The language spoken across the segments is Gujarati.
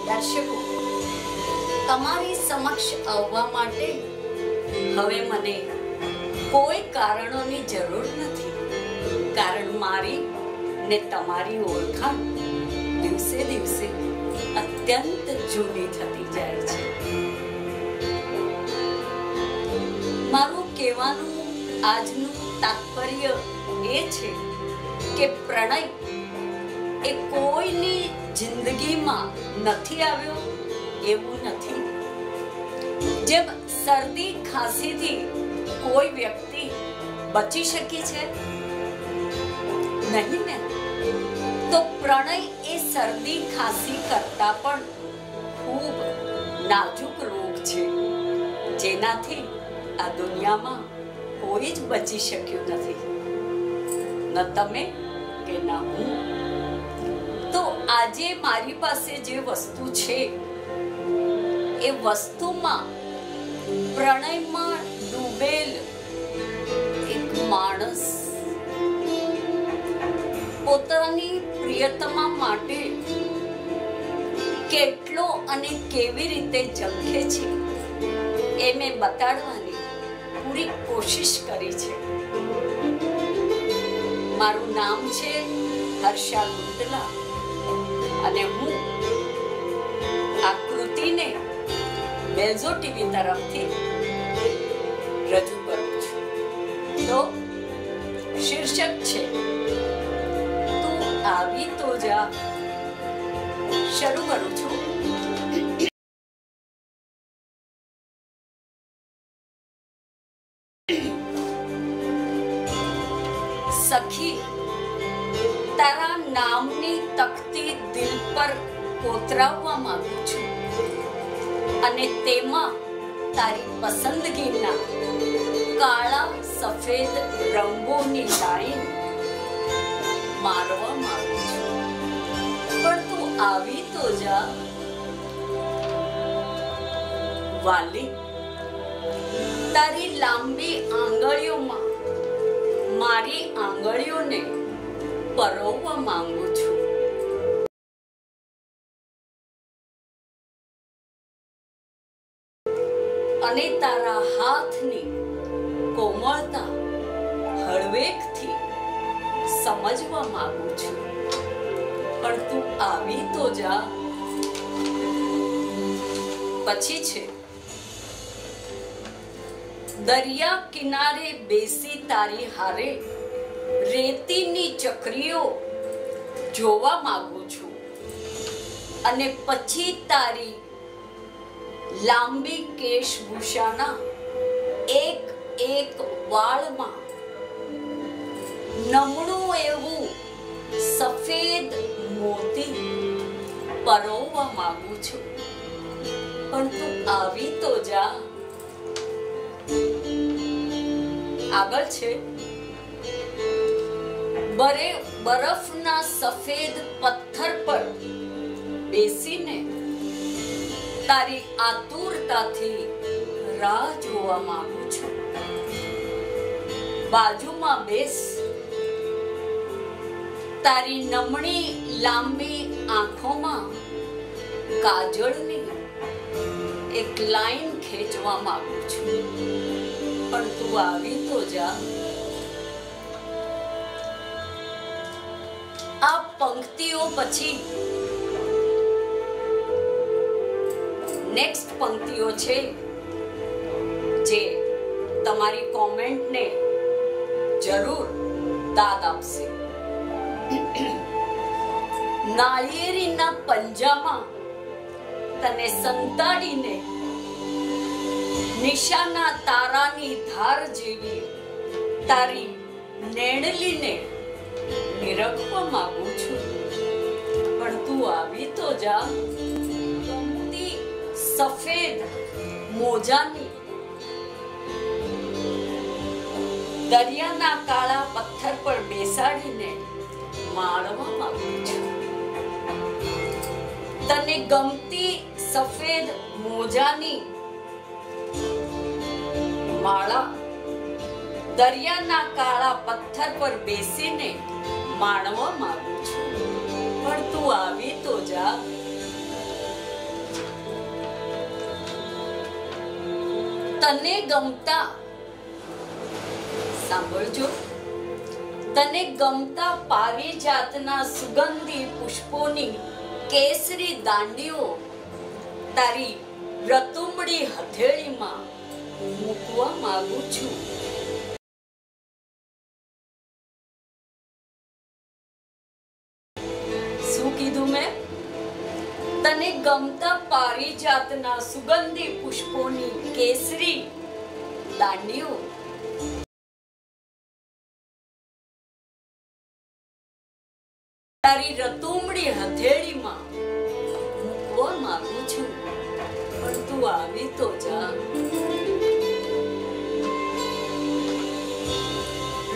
દર્શકો, તમારી સમક્ષ આવવા માટે હવે મને કોઈ કારણોની જરૂર નથી, કારણ મારી ને તમારી ઓળખાણ દિવસે દિવસે અત્યંત જૂની થતી જાય છે. મારું કહેવાનું આજનું તાત્પર્ય એ છે કે પ્રણય એ કોઈની જિંદગીમાં નથી આવ્યો એવું નથી. જેમ શરદી ખાંસીથી કોઈ વ્યક્તિ બચી શકી છે નહીં ને, તો પ્રણય એ શરદી ખાંસી કરતા પણ ખૂબ નાજુક રોગ છે, જેનાથી આ દુનિયામાં કોઈ જ બચી શક્યું નથી, ન તમે કે ના હું. તો આજે મારી પાસે જે વસ્તુ છે એ વસ્તુમાં પ્રણયમાં ડૂબેલ એક માણસ પોતાની પ્રિયતમા માટે કેટલો અને કેવી રીતે ઝંખે છે એ મેં બતાડવાની પૂરી કોશિશ કરી છે. મારું નામ છે હર્ષા ગુંદલા અને હું આ કૃતિને મેલ્ઝો ટીવી તરફથી રજૂ કરું છું. તો શીર્ષક છે તું આવી તો જા. શરૂ કરું છું. સખી, તારા નામની તખતી દિલ પર કોતરાવવા માંગુ છું અને તેમાં તારી પસંદગીના કાળા સફેદ રંગોની લાઈન મારવા માંગુ છું. પણ તું આવી તો જા વાલી. તારી લાંબી આંગળીઓમાં મારી આંગળીઓને પરોવવા માંગુ છું. અને તારા હાથની કોમળતા હળવેકથી સમજવા માંગુ છું. પણ તું આવી તો જા. પછી છે દરિયા કિનારે બેસી તારી હારે રેતીની ચકરીઓ જોવા માંગુ છું અને પછી તારી લાંબી કેશભૂષાના એક એક વાળમાં નમણું એવું સફેદ મોતી પરોવવા માંગુ છું. પણ તું આવી તો જા. આગળ છે બરફના સફેદ પથ્થર પર બેસીને તારી આતુરતાથી રાહ જોવા માંગુ છું. બાજુમાં બેસ. તારી નમણી લાંબી આંખોમાં કાજળની એક લાઈન ખેંચવા માંગુ છું. પણ તું આવી તો જા. આ પંક્તિઓ પછી નેક્સ્ટ પંક્તિઓ છે જે તમારી કોમેન્ટને જરૂર દાદ આપશે. નાળિયેરીના પંજામાં તને સંતાડીને નિશાના તારાની ધાર જેવી તારી નેણલીને નિરખવા માંગુ છું. પણ તું આવી તો જા. ગમતી સફેદ મોજાની દરિયાના કાળા પથ્થર પર બેસાડીને માણવા માંગુ છું. તને ગમતી સફેદ મોજાની માળા દરિયાના કાળા પથ્થર પર બેસીને માણવા માંગુ છું. પણ તું આવી તો જા. તને ગમતા, સાંભળજો, તને ગમતા પારિજાતના સુગંધી પુષ્પોની કેસરી દાંડીઓ તારી રતુંબડી હથેળીમાં મૂકવા માંગુ છું. શું કીધું મેં? તને ગમતા પારિજાતના સુગંધી પુષ્પોની કેસરી દાંડીઓ તારી રતુંબડી હથેળીમાં મૂકવા માંગુ છું, પણ તું આવી તો જા.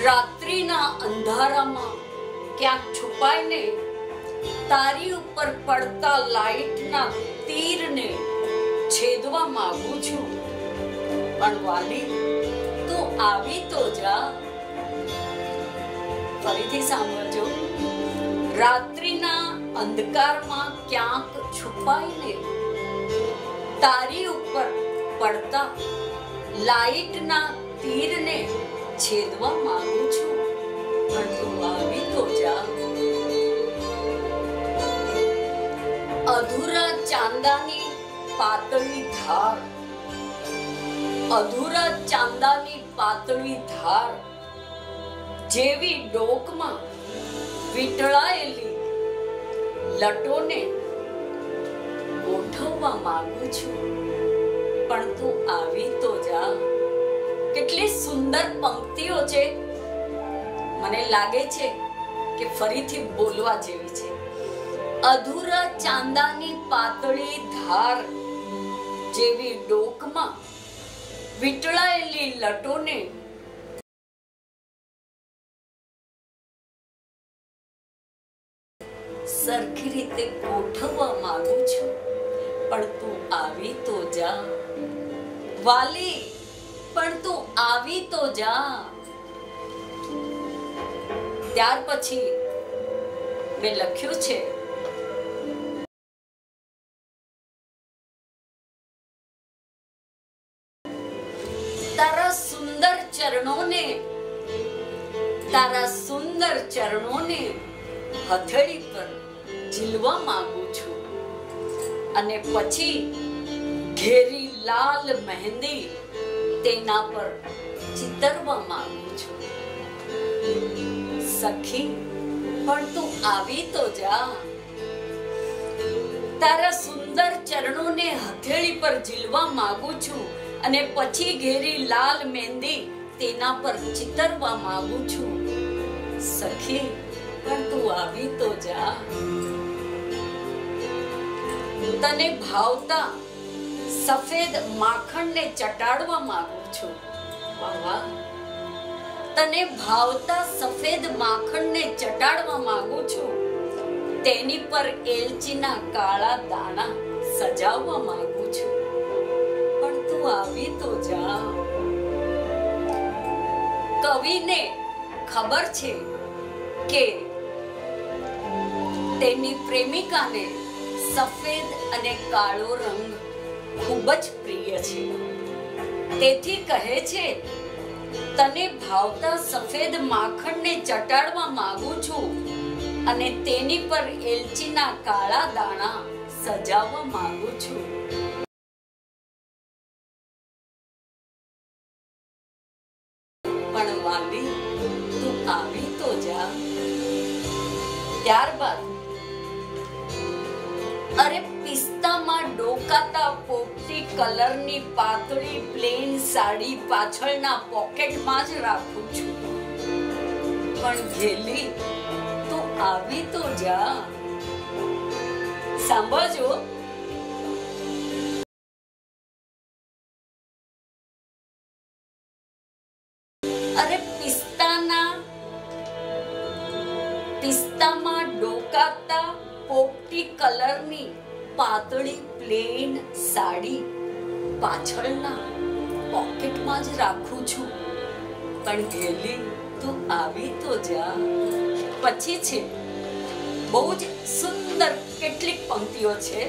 રાત્રિના અંધારામાં ક્યાંક છુપાઈને તારી ઉપર પડતા લાઈટના તીરને છેદવા માંગુ છું, પણ વાલી તું આવી તો જા. ફરીથી સાંભળજો. રાત્રિના અંધકારમાં ક્યાંક છુપાઈને તારી ઉપર પડતા લાઈટના તીરને છેદવા માંગુ છું, પણ તું આવી તો જા. અધૂરા ચાંદાની પાતળી ધાર, અધૂરા ચાંદાની પાતળી ધાર જેવી ડોકમાં વીંટળાયેલી લટોને ગોઠવવા માંગુ છું, પણ તું આવી તો જા. કેટલી સુંદર પંક્તિઓ છે. મને લાગે છે કે ફરીથી બોલવા જેવી છે. અધૂરા ચાંદાની પાતળી ધાર જેવી ડોકમાં વીંટળાયેલી લટોને સરખી રીતે ગોઠવવા માંગુ છું, પણ તું આવી તો જા. વાલી, પણ તું આવી તો જા. ત્યાર પછી મેં લખ્યું છે, તારા સુંદર ચરણોને, તારા સુંદર ચરણોને હથેળી પર ઝીલવા માંગુ છું, અને પછી ઘેરી લાલ મહેંદી તેના પર ચિતરવા માંગુ છું. સખી, પણ તું આવી તો જા. તારા સુંદર ચરણોને હથેળી પર ઝીલવા માંગુ છું, અને પછી ઘેરી લાલ મહેંદી તેના પર ચિતરવા માંગુ છું. સખી, પણ તું આવી તો જા. તને ભાવતા સફેદ માખણને ચટાડવા માંગુ છું. વાહ! તને ભાવતા સફેદ માખણને ચટાડવા માંગુ છું. તેની પર એલચીના કાળા દાણા સજાવવા માંગુ છું, પણ તું આવી તો જા. કવિને ખબર છે કે તેની પ્રેમિકાને સફેદ અને કાળો રંગ ખૂબ જ પ્રિય છે. તેથી કહે છે, તને ભાવતા સફેદ માખણને ચટાડવા માંગુ છું, અને તેની પર એલચીના કાળા દાણા સજાવવા માંગુ છું. પણ વાલી, તું આવી તો જા. ત્યારબાદ, અરે પિસ્તામાં ડોકાતા પોપટી કલરની પાતળી પ્લેન સાડી પાછળના પોકેટમાં જ રાખું છું, પણ ઘેલી તું આવી તો જા. સાંભળજો. અરે પિસ્તામાં ડોકાતા પોપટી કલરની પાતળી પ્લેન સાડી પાછળના પોકેટમાં જ રાખું છું, પણ ઘેલી તું આવી તો જા. પછી છે બહુ જ સુંદર કેટલીક પંક્તિઓ છે.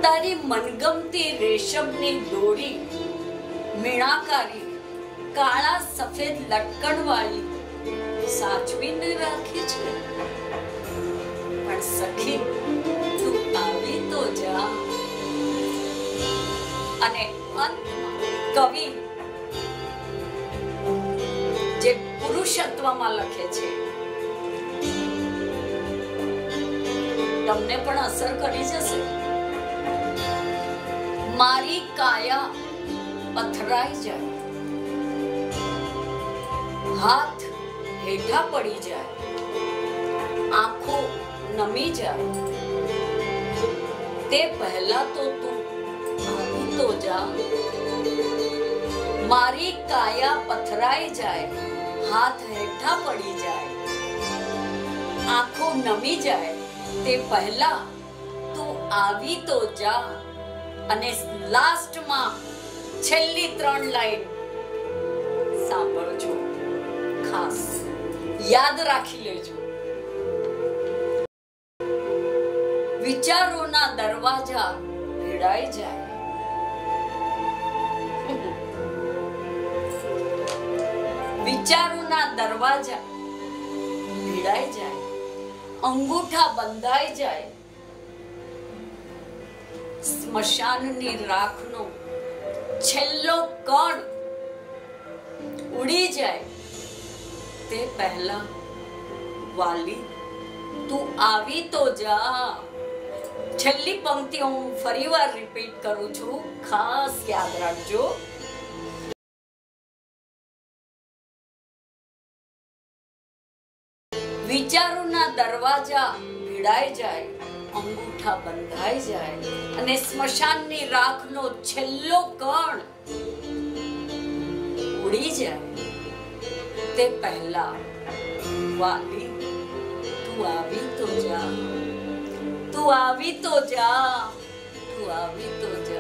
તારી મનગમતી રેશમની દોરી, મીણાકારી કાળા સફેદ લટકણ વાળી સાચવીને રાખી છે, પણ સખી તું આવી તો જા. અને અંતમાં કવિ જે પુરુષત્વમાં લખે છે, તમને પણ અસર કરી જશે. મારી કાયા પથરાઈ જાય, હાથ હેઠા પડી જાય, આંખો નમી જાય, તે પહેલા તો તું આવી તો જા. મારી કાયા પથરાઈ જાય, હાથ હેઠા પડી જાય, આંખો નમી જાય, તે પહેલા તું આવી તો જા. અને લાસ્ટમાં છેલ્લી 3 લાઈન સાંભળજો, ખાસ યાદ રાખી લેજો. વિચારોના દરવાજા ભીડાઈ જાય, વિચારોના દરવાજા ભીડાઈ જાય, અંગૂઠા બંધાઈ જાય, સ્મશાનની રાખનો છેલ્લો કણ ઉડી જાય, તે પહેલા વાલી તું આવી તો જા. છેલ્લી પંક્તિ હું ફરીવાર રિપીટ કરું છું, ખાસ યાદ રાખજો. વિચારોના દરવાજા ભીડાઈ જાય, અંગૂઠા બંધાઈ જાય, અને સ્મશાનની રાખનો છેલ્લો કણ ઉડી જાય, તે પહેલા વાલી તું આવી તો જા, તું આવી તો જા, તું આવી તો જા.